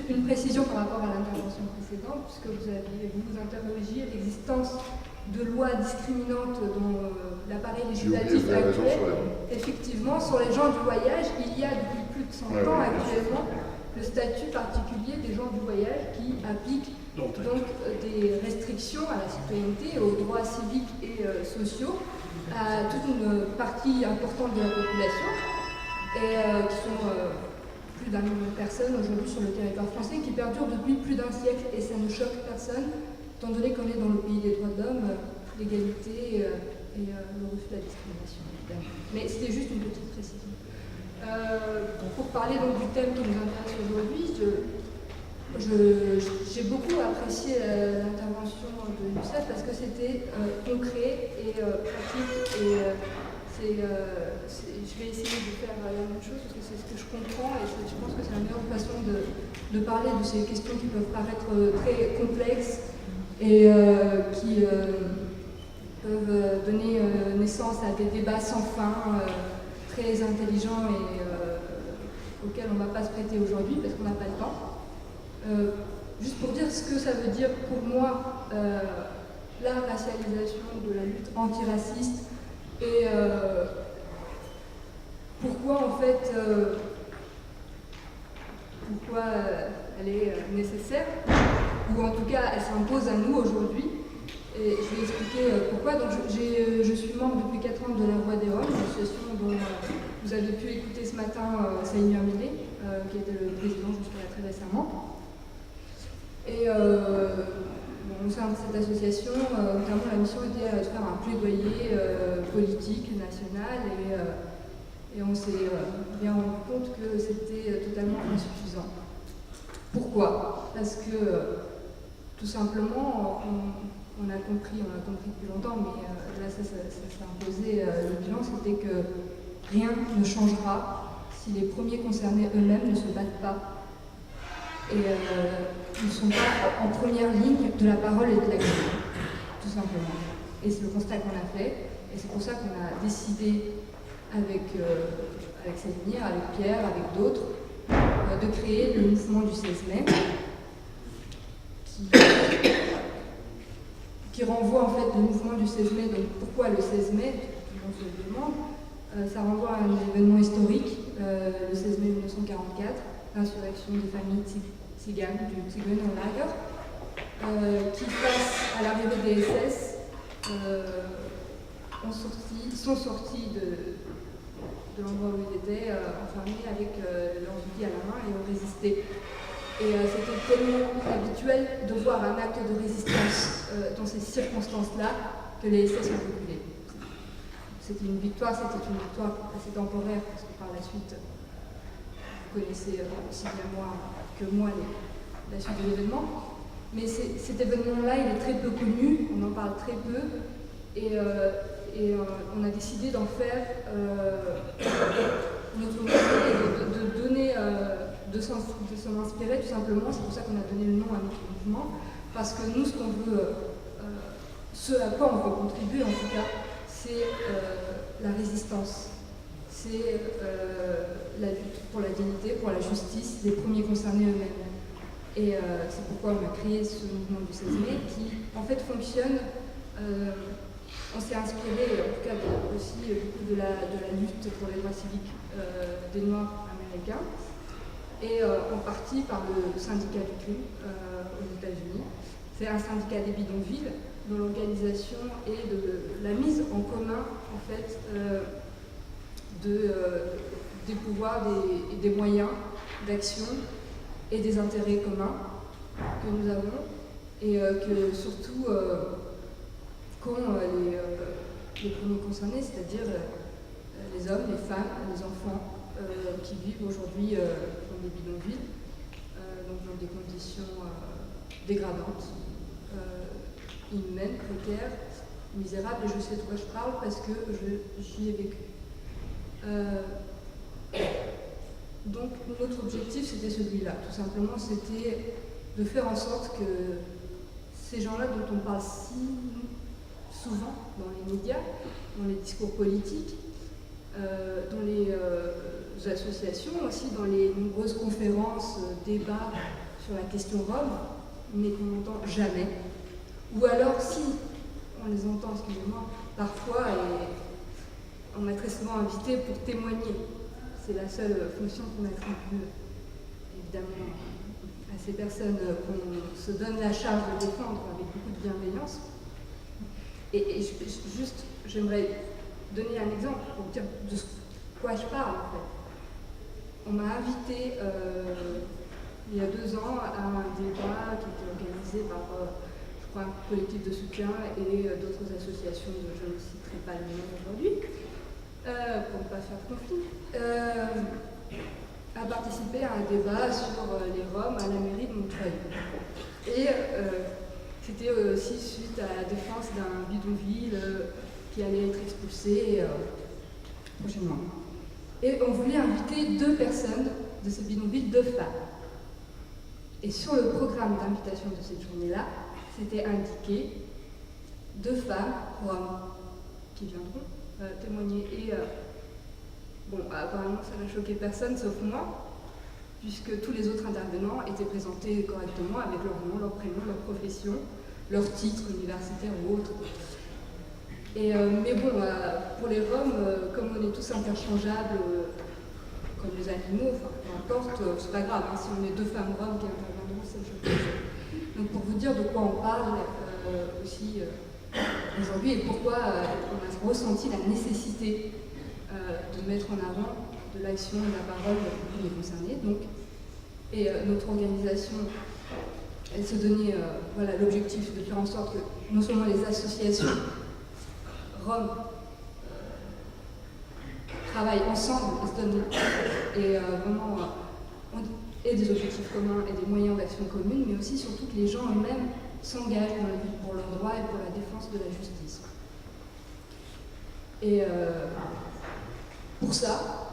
une précision par rapport à l'intervention précédente, puisque vous interrogiez l'existence de lois discriminantes dans l'appareil législatif actuel. Effectivement, sur les gens du voyage, il y a depuis plus de 100 ans actuellement le statut particulier des gens du voyage qui applique donc des restrictions à la citoyenneté, aux droits civiques et sociaux, à toute une partie importante de la population, et qui sont plus d'un million de personnes aujourd'hui sur le territoire français, qui perdurent depuis plus d'un siècle, et ça ne choque personne, étant donné qu'on est dans le pays des droits de l'homme, l'égalité et le refus de la discrimination. Mais c'était juste une petite précision. Pour parler donc du thème qui nous intéresse aujourd'hui, j'ai beaucoup apprécié l'intervention de Youssef parce que c'était concret et pratique, et je vais essayer de faire la même chose parce que c'est ce que je comprends, et je pense que c'est la meilleure façon de parler de ces questions qui peuvent paraître très complexes et qui peuvent donner naissance à des débats sans fin, très intelligents et auxquels on ne va pas se prêter aujourd'hui parce qu'on n'a pas le temps. Juste pour dire ce que ça veut dire pour moi, la racialisation de la lutte antiraciste, et pourquoi en fait, pourquoi elle est nécessaire, ou en tout cas elle s'impose à nous aujourd'hui. Et je vais expliquer pourquoi. Donc, je suis membre depuis 4 ans de la Voix des Roms, une association dont vous avez pu écouter ce matin Saïd Mirmilé, qui était le président jusqu'à très récemment. Et au sein de cette association, notamment la mission était de faire un plaidoyer politique, national, et on s'est bien rendu compte que c'était totalement insuffisant. Pourquoi? Parce que, tout simplement, on a compris depuis longtemps, mais là ça s'est imposé le bilan, c'était que rien ne changera si les premiers concernés eux-mêmes ne se battent pas et ne sont pas en première ligne de la parole et de l'action, tout simplement. Et c'est le constat qu'on a fait, et c'est pour ça qu'on a décidé avec Sévigné, avec Pierre, avec d'autres, de créer le mouvement du 16 mai, qui renvoie en fait le mouvement du 16 mai. Donc pourquoi le 16 mai? On se le demande. Ça renvoie à un événement historique, le 16 mai 1944, l'insurrection des familles tziganes, du Tzigeunerlager, qui face à l'arrivée des SS sont sortis de l'endroit où ils étaient, enfermés avec leurs outils à la main, et ont résisté. Et c'était tellement habituel de voir un acte de résistance dans ces circonstances-là que les SS ont reculé. C'était une victoire assez temporaire, parce que par la suite, vous connaissez aussi bien que moi la suite de l'événement. Mais cet événement-là, il est très peu connu, on en parle très peu, et on a décidé d'en faire notre mouvement, de donner... de s'en inspirer tout simplement. C'est pour ça qu'on a donné le nom à notre mouvement, parce que nous, ce qu'on veut, ce à quoi on veut contribuer en tout cas, c'est la résistance, c'est la lutte pour la dignité, pour la justice des premiers concernés eux-mêmes. Et c'est pourquoi on a créé ce mouvement du 16 mai qui en fait fonctionne. On s'est inspiré en tout cas aussi beaucoup de la lutte pour les droits civiques des Noirs américains, et en partie par le syndicat du crime aux États-Unis. C'est un syndicat des bidonvilles dont l'organisation est de la mise en commun en fait des pouvoirs et des moyens d'action et des intérêts communs que nous avons, et que surtout qu'ont les premiers concernés, c'est-à-dire les hommes, les femmes, les enfants qui vivent aujourd'hui dans des bidonvilles, donc dans des conditions dégradantes, inhumaines, précaires, misérables, et je sais de quoi je parle parce que j'y ai vécu. Donc notre objectif c'était celui-là, tout simplement, c'était de faire en sorte que ces gens-là dont on parle si souvent dans les médias, dans les discours politiques, dans les associations aussi, dans les nombreuses conférences, débats sur la question rome, mais qu'on n'entend jamais. Ou alors, si on les entend, excusez-moi, parfois, et on m'a très souvent invité pour témoigner. C'est la seule fonction qu'on attribue, évidemment, à ces personnes qu'on se donne la charge de défendre avec beaucoup de bienveillance. Et juste, j'aimerais donner un exemple pour dire de quoi je parle, en fait. On m'a invité il y a 2 ans à un débat qui était organisé par, je crois, un collectif de soutien et d'autres associations, je ne citerai pas le nom aujourd'hui, pour ne pas faire de conflit, à participer à un débat sur les Roms à la mairie de Montreuil. Et c'était aussi suite à la défense d'un bidonville qui allait être expulsé prochainement. Et on voulait inviter 2 personnes de ce bidonville, 2 femmes. Et sur le programme d'invitation de cette journée-là, c'était indiqué 2 femmes roms qui viendront témoigner. Et bon, apparemment, ça n'a choqué personne sauf moi, puisque tous les autres intervenants étaient présentés correctement avec leur nom, leur prénom, leur profession, leur titre universitaire ou autre. Et, mais bon, pour les Roms, comme on est tous interchangeables, comme les animaux, enfin, peu importe, c'est pas grave, hein, si on est 2 femmes roms qui interviendront, ça ne choque pas. Donc pour vous dire de quoi on parle aussi aujourd'hui et pourquoi on a ressenti la nécessité de mettre en avant de l'action et de la parole pour les concernés. Donc, et notre organisation, elle se donnait voilà, l'objectif de faire en sorte que non seulement les associations Roms travaillent ensemble et se donnent et vraiment ont des objectifs communs et des moyens d'action communs, mais aussi surtout que les gens eux-mêmes s'engagent dans la lutte pour leurs droits et pour la défense de la justice. Et pour ça,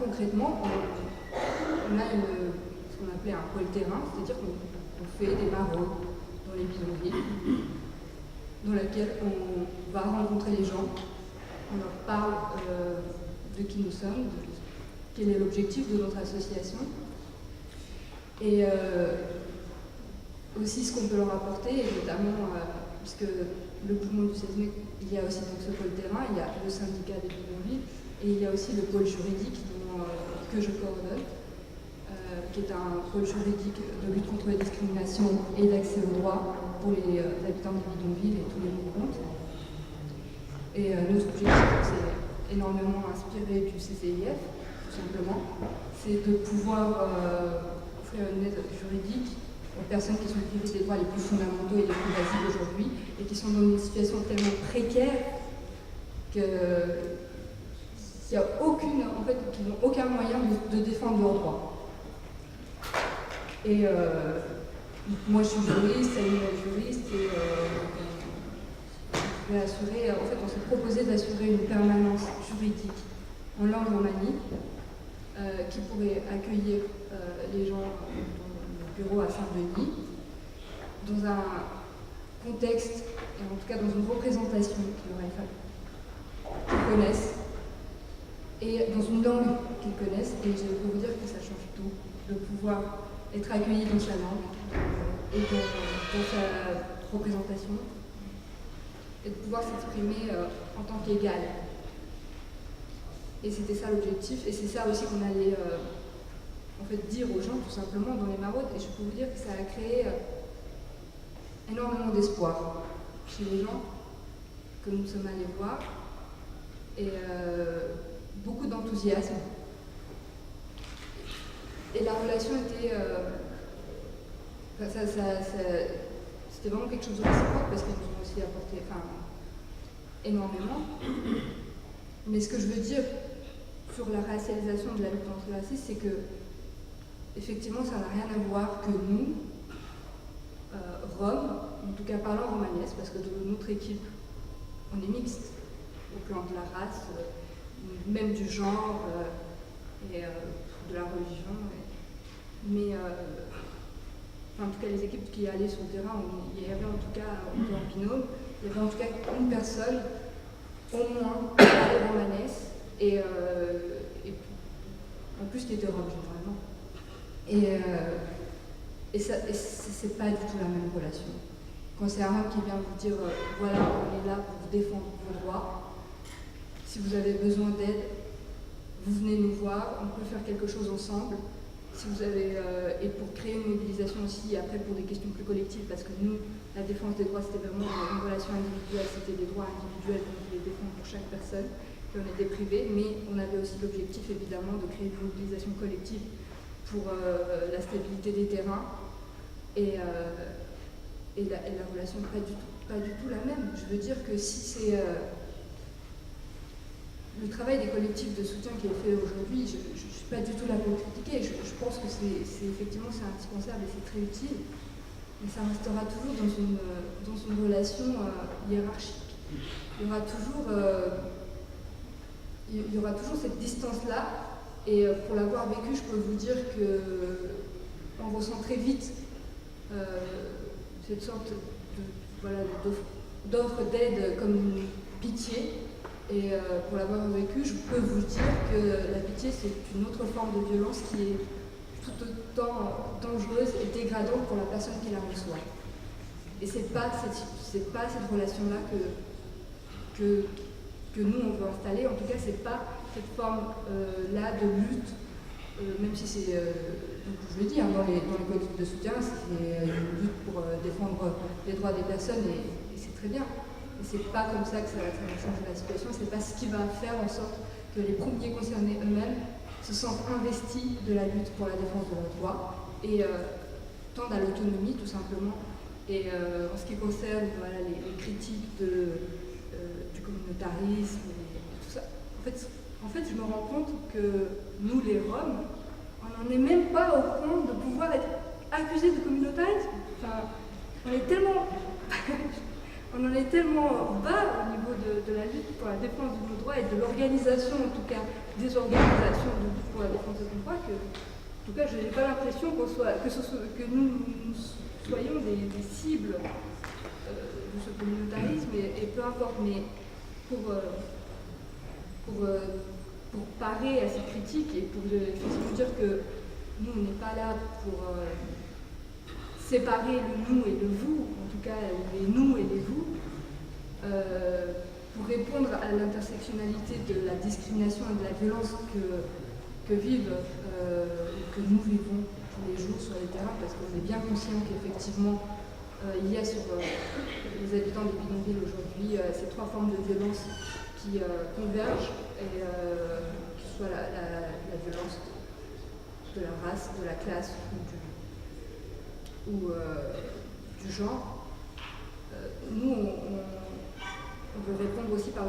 concrètement, on a ce qu'on appelait un pôle terrain, c'est-à-dire qu'on fait des maraudes dans les bidonvilles, dans lesquelles on va rencontrer les gens, on leur parle de qui nous sommes, de quel est l'objectif de notre association, et aussi ce qu'on peut leur apporter, et notamment, puisque le mouvement du 16 mai, il y a aussi donc ce pôle terrain, il y a le syndicat des bidonvilles, et il y a aussi le pôle juridique que je coordonne, qui est un pôle juridique de lutte contre les discriminations et d'accès aux droits pour les habitants des bidonvilles et tous les groupes. Et notre objectif, c'est énormément inspiré du CCIF, tout simplement, c'est de pouvoir offrir une aide juridique aux personnes qui sont privées des droits les plus fondamentaux et les plus basiques aujourd'hui et qui sont dans une situation tellement précaire qu'il n'y a aucune, en fait, qu'ils n'ont aucun moyen de défendre leurs droits. Et moi je suis juriste, elle est juriste, et on s'est proposé d'assurer une permanence juridique en langue romanie qui pourrait accueillir les gens dans le bureau à Saint-Denis dans un contexte, et en tout cas dans une représentation qu'ils connaissent, et dans une langue qu'ils connaissent, et je peux vous dire que ça change tout, de pouvoir être accueilli dans sa langue et dans sa représentation, et de pouvoir s'exprimer en tant qu'égal. Et c'était ça l'objectif, et c'est ça aussi qu'on allait en fait dire aux gens tout simplement dans les maraudes, et je peux vous dire que ça a créé énormément d'espoir chez les gens que nous sommes allés voir, et beaucoup d'enthousiasme. Et la relation était... c'était vraiment quelque chose de réciproque parce qu'ils nous ont aussi apporté énormément. Mais ce que je veux dire sur la racialisation de la lutte antiraciste, c'est que effectivement ça n'a rien à voir que nous, Roms, en tout cas parlant romanesque, parce que de notre équipe, on est mixte au plan de la race, même du genre et de la religion. Mais en tout cas les équipes qui allaient sur le terrain, il y avait en tout cas en binôme, il y avait en tout cas une personne au moins qui parlait romanesque et en plus qui était rome généralement. Et c'est pas du tout la même relation. Quand c'est un homme qui vient vous dire voilà, on est là pour vous défendre vos droits, si vous avez besoin d'aide, vous venez nous voir, on peut faire quelque chose ensemble. Si vous avez, et pour créer une mobilisation aussi, après pour des questions plus collectives, parce que nous, la défense des droits, c'était vraiment une relation individuelle, c'était des droits individuels qu'on voulait défendre pour chaque personne, et on était privés, mais on avait aussi l'objectif évidemment de créer une mobilisation collective pour la stabilité des terrains, et la relation n'est pas du tout la même. Je veux dire que si c'est le travail des collectifs de soutien qui est fait aujourd'hui, je ne suis pas du tout là pour le critiquer, je pense que c'est effectivement c'est indispensable et c'est très utile, mais ça restera toujours dans une relation hiérarchique. Il y aura toujours cette distance-là, et pour l'avoir vécu, je peux vous dire qu'on ressent très vite cette sorte d'offre d'aide comme une pitié. Et pour l'avoir vécu, je peux vous dire que la pitié, c'est une autre forme de violence qui est tout autant dangereuse et dégradante pour la personne qui la reçoit. Et c'est pas cette relation-là que nous, on veut installer. En tout cas, c'est pas cette forme-là de lutte, même si c'est, je le dis, hein, dans les collectifs de soutien, c'est une lutte pour défendre les droits des personnes, et c'est très bien. Et c'est pas comme ça que ça va changer la situation, c'est pas ce qui va faire en sorte que les premiers concernés eux-mêmes se sentent investis de la lutte pour la défense de leurs droits et tendent à l'autonomie tout simplement. Et en ce qui concerne les critiques du communautarisme et tout ça, en fait je me rends compte que nous les Roms, on n'en est même pas au point de pouvoir être accusés de communautarisme. Enfin, on en est tellement bas au niveau de la lutte pour la défense de nos droits et de l'organisation, en tout cas des organisations de lutte pour la défense de nos droits, que, en tout cas, je n'ai pas l'impression que nous soyons des cibles de ce communautarisme, et peu importe, mais pour parer à ces critiques et pour effectivement dire que nous, on n'est pas là pour séparer le nous et le vous, en tout cas les nous et les vous, pour répondre à l'intersectionnalité de la discrimination et de la violence que nous vivons tous les jours sur les terrains, parce qu'on est bien conscient qu'effectivement il y a sur les habitants des bidonvilles aujourd'hui ces trois formes de violence qui convergent, et que ce soit la violence de la race, de la classe ou du genre. Nous, on veut répondre aussi par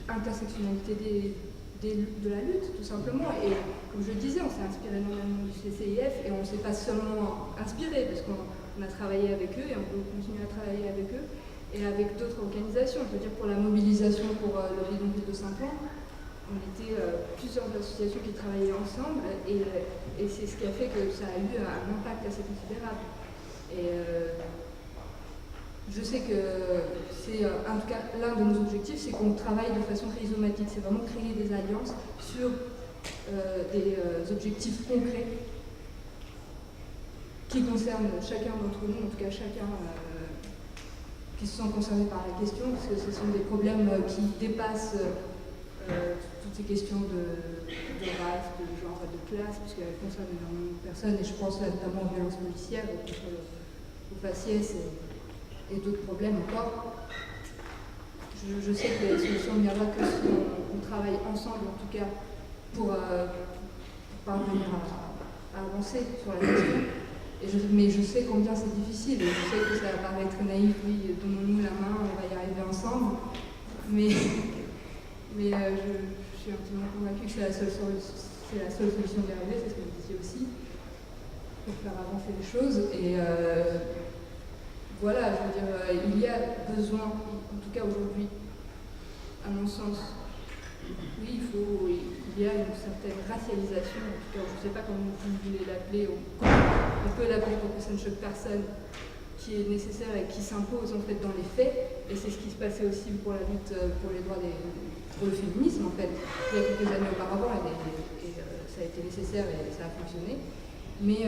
l'intersectionnalité de la lutte, tout simplement. Et comme je le disais, on s'est inspiré énormément du CCIF, et on ne s'est pas seulement inspiré, parce qu'on a travaillé avec eux, et on peut continuer à travailler avec eux, et avec d'autres organisations. Je veux dire, pour la mobilisation pour le bidonville de Saint-Ouen, on était plusieurs associations qui travaillaient ensemble, et c'est ce qui a fait que ça a eu un impact assez considérable. Et je sais que c'est, en tout cas, l'un de nos objectifs, c'est qu'on travaille de façon rhizomatique, c'est vraiment créer des alliances sur des objectifs concrets qui concernent chacun d'entre nous, en tout cas chacun qui se sent concerné par la question, parce que ce sont des problèmes qui dépassent toutes ces questions de race, de genre, de classe, puisqu'elles concernent énormément de personnes, et je pense notamment aux violences policières, aux faciès et d'autres problèmes encore. Je sais que la solution ne viendra que si on travaille ensemble, en tout cas, pour parvenir à avancer sur la question. Mais je sais combien c'est difficile, et je sais que ça va paraître naïf, oui, donnons-nous la main, on va y arriver ensemble, mais je suis intimement convaincue que c'est la seule solution d'y arriver, c'est ce que vous disiez aussi, pour faire avancer les choses. Et voilà, je veux dire, il y a besoin, en tout cas aujourd'hui, à mon sens, oui, il y a une certaine racialisation, en tout cas, je ne sais pas comment vous voulez l'appeler, on peut l'appeler pour que ça ne choque personne, qui est nécessaire et qui s'impose en fait dans les faits, et c'est ce qui se passait aussi pour la lutte pour les droits pour le féminisme en fait, il y a quelques années auparavant, et ça a été nécessaire et ça a fonctionné. Mais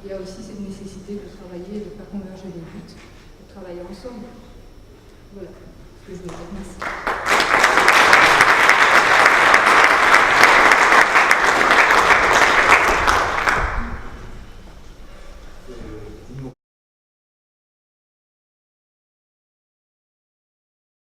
il y a aussi cette nécessité de travailler, de faire converger les buts, de travailler ensemble. Voilà ce que je voulais dire. Merci.